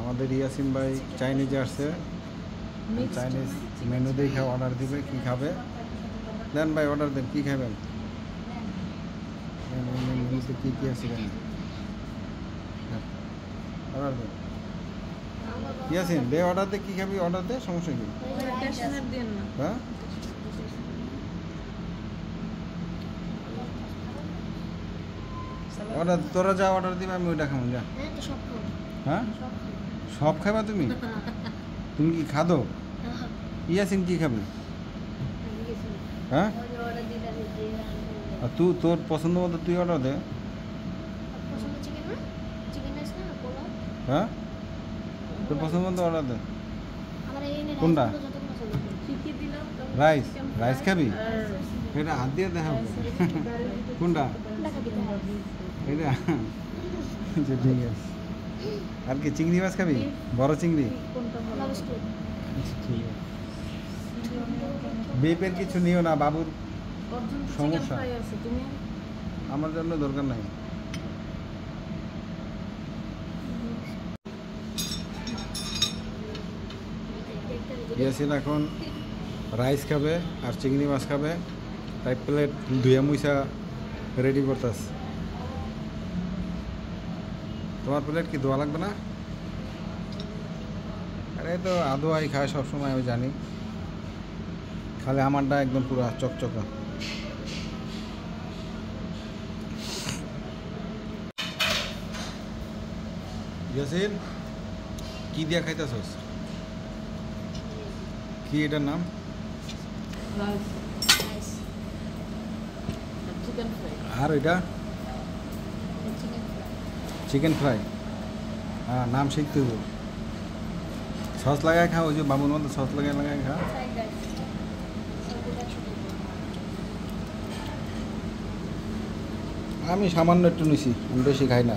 আমাদের ইয়াসিন ভাই চাইনিজে আসছে, চাইনিজ মেনু দেখে অর্ডার দিবে। কি খাবে দেন ভাই, অর্ডার দেন। কি খাবেন? মেনুতে কী কী আছে অর্ডার দেন। ইয়াসিন দে অর্ডার দে, কী খাবি অর্ডার দে, সমস্যা কি? হ্যাঁ অর্ডার, তোরা যা অর্ডার দিবে আমি ওইটা খাবো। যা। হ্যাঁ সব খাবা তুমি? তুমি কি খাদো? ইয়াসিন কি খাবে? হ্যাঁ আর তুই তোর পছন্দ মতো তুই অর্ডার দে। হ্যাঁ তোর পছন্দ মতো অর্ডার দে। কোনটা? রাইস? রাইস খাবি? এটা হাত দিয়ে দেখাবো। কোনটা এটা? আচ্ছা ঠিক আছে। আর কি চিংড়ি মাছ খাবি? বড় চিংড়ি? ঠিক আছে। বেপের কিছু নিও না, বাবুর সমস্যা। আমার জন্য দরকার নাই। ইয়াসিন এখন রাইস খাবে আর চিংড়ি মাছ খাবে, তাই প্লেট ধুয়া মুইসা রেডি করতেছে। তোমার প্লেট কি ধোয়া লাগবে না? আরে তো আদোয়াই খায় সবসময়, আমি জানি। খালি আমারটা একদম পুরো চকচকা। ইয়াসিন কি দিয়া খাইতেছস? কি এটার নাম? আর এটা চিকেন ফ্রাই। হ্যাঁ নাম শিখতে হবে। সস লাগায় খাও, ওই যে বাবুর মতো সস লাগায় খা। আমি সামান্য একটু নিছি, আমি বেশি খাই না।